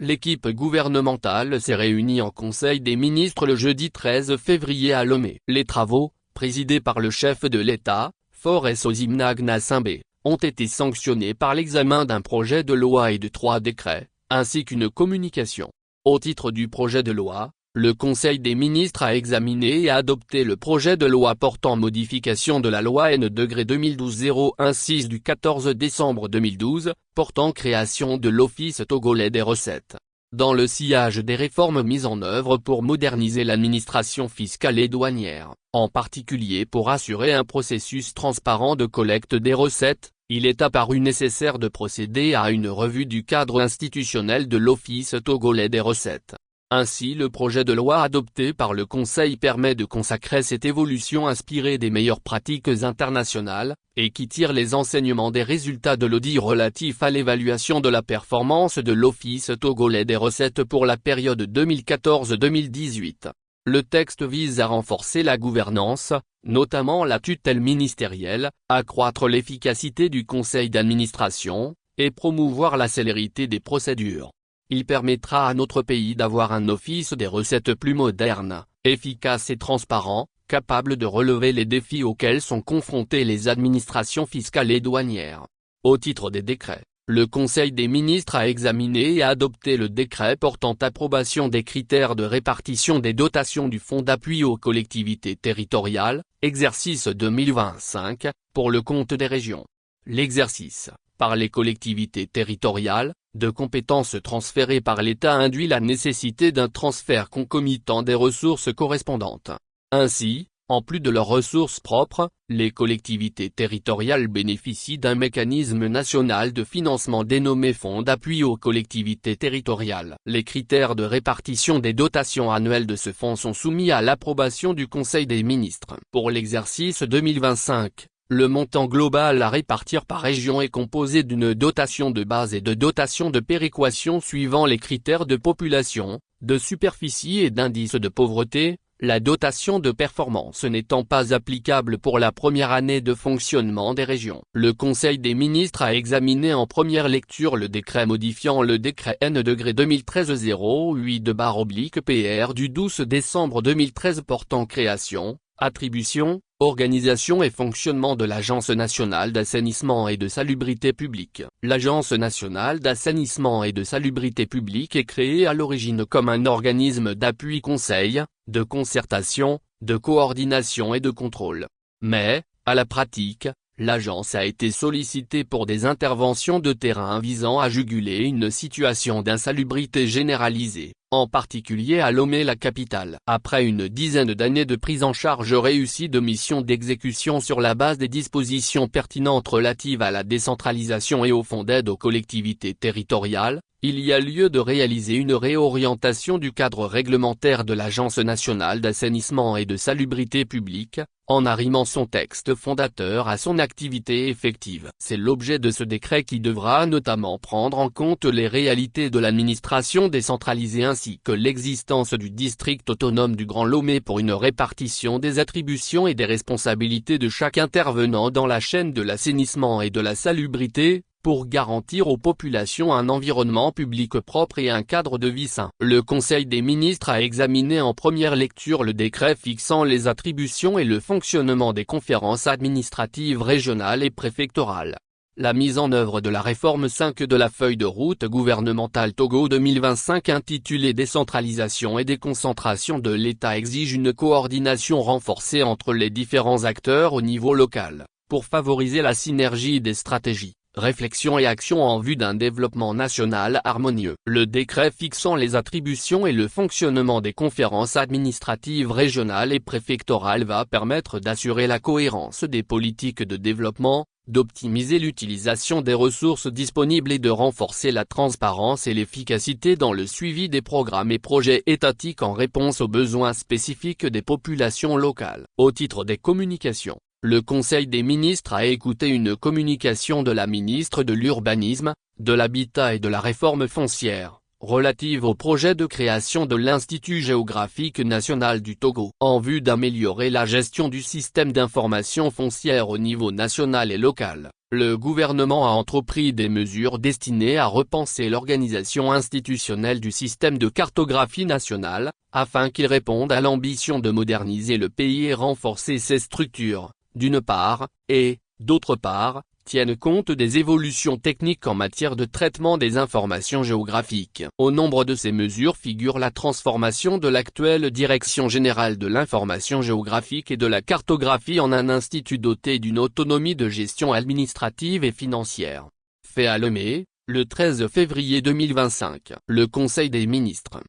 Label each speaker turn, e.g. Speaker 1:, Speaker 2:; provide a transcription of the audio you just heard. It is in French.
Speaker 1: L'équipe gouvernementale s'est réunie en Conseil des ministres le jeudi 13 février à Lomé. Les travaux, présidés par le chef de l'État, Faure Osignac Nassimbe, ont été sanctionnés par l'examen d'un projet de loi et de 3 décrets, ainsi qu'une communication. Au titre du projet de loi, le Conseil des ministres a examiné et adopté le projet de loi portant modification de la loi N-2012-016 du 14 décembre 2012, portant création de l'Office togolais des recettes. Dans le sillage des réformes mises en œuvre pour moderniser l'administration fiscale et douanière, en particulier pour assurer un processus transparent de collecte des recettes, il est apparu nécessaire de procéder à une revue du cadre institutionnel de l'Office togolais des recettes. Ainsi, le projet de loi adopté par le Conseil permet de consacrer cette évolution inspirée des meilleures pratiques internationales, et qui tire les enseignements des résultats de l'audit relatif à l'évaluation de la performance de l'Office togolais des recettes pour la période 2014-2018. Le texte vise à renforcer la gouvernance, notamment la tutelle ministérielle, accroître l'efficacité du conseil d'administration, et promouvoir la célérité des procédures. Il permettra à notre pays d'avoir un office des recettes plus moderne, efficace et transparent, capable de relever les défis auxquels sont confrontées les administrations fiscales et douanières. Au titre des décrets, le Conseil des ministres a examiné et adopté le décret portant approbation des critères de répartition des dotations du Fonds d'appui aux collectivités territoriales, exercice 2025, pour le compte des régions. L'exercice, par les collectivités territoriales, de compétences transférées par l'État induit la nécessité d'un transfert concomitant des ressources correspondantes. Ainsi, en plus de leurs ressources propres, les collectivités territoriales bénéficient d'un mécanisme national de financement dénommé Fonds d'appui aux collectivités territoriales. Les critères de répartition des dotations annuelles de ce fonds sont soumis à l'approbation du Conseil des ministres. Pour l'exercice 2025, le montant global à répartir par région est composé d'une dotation de base et de dotation de péréquation suivant les critères de population, de superficie et d'indice de pauvreté, la dotation de performance n'étant pas applicable pour la première année de fonctionnement des régions. Le Conseil des ministres a examiné en première lecture le décret modifiant le décret N-2013-08/PR du 12 décembre 2013 portant création, attribution, organisation et fonctionnement de l'Agence nationale d'assainissement et de salubrité publique. L'Agence nationale d'assainissement et de salubrité publique est créée à l'origine comme un organisme d'appui conseil, de concertation, de coordination et de contrôle. Mais, à la pratique, l'agence a été sollicitée pour des interventions de terrain visant à juguler une situation d'insalubrité généralisée, en particulier à Lomé la capitale. Après une dizaine d'années de prise en charge réussie de missions d'exécution sur la base des dispositions pertinentes relatives à la décentralisation et au fonds d'aide aux collectivités territoriales, il y a lieu de réaliser une réorientation du cadre réglementaire de l'Agence nationale d'assainissement et de salubrité publique, en arrimant son texte fondateur à son activité effective. C'est l'objet de ce décret qui devra notamment prendre en compte les réalités de l'administration décentralisée ainsi que l'existence du district autonome du Grand Lomé pour une répartition des attributions et des responsabilités de chaque intervenant dans la chaîne de l'assainissement et de la salubrité, pour garantir aux populations un environnement public propre et un cadre de vie sain. Le Conseil des ministres a examiné en première lecture le décret fixant les attributions et le fonctionnement des conférences administratives régionales et préfectorales. La mise en œuvre de la réforme 5 de la feuille de route gouvernementale Togo 2025 intitulée Décentralisation et déconcentration de l'État exige une coordination renforcée entre les différents acteurs au niveau local, pour favoriser la synergie des stratégies, réflexion et action en vue d'un développement national harmonieux. Le décret fixant les attributions et le fonctionnement des conférences administratives régionales et préfectorales va permettre d'assurer la cohérence des politiques de développement, d'optimiser l'utilisation des ressources disponibles et de renforcer la transparence et l'efficacité dans le suivi des programmes et projets étatiques en réponse aux besoins spécifiques des populations locales. Au titre des communications, le Conseil des ministres a écouté une communication de la ministre de l'Urbanisme, de l'Habitat et de la Réforme foncière, relative au projet de création de l'Institut géographique national du Togo, en vue d'améliorer la gestion du système d'information foncière au niveau national et local. le gouvernement a entrepris des mesures destinées à repenser l'organisation institutionnelle du système de cartographie nationale, afin qu'il réponde à l'ambition de moderniser le pays et renforcer ses structures, d'une part, et, d'autre part, tiennent compte des évolutions techniques en matière de traitement des informations géographiques. Au nombre de ces mesures figure la transformation de l'actuelle Direction générale de l'information géographique et de la cartographie en un institut doté d'une autonomie de gestion administrative et financière. Fait à Lomé, le 13 février 2025. Le Conseil des ministres,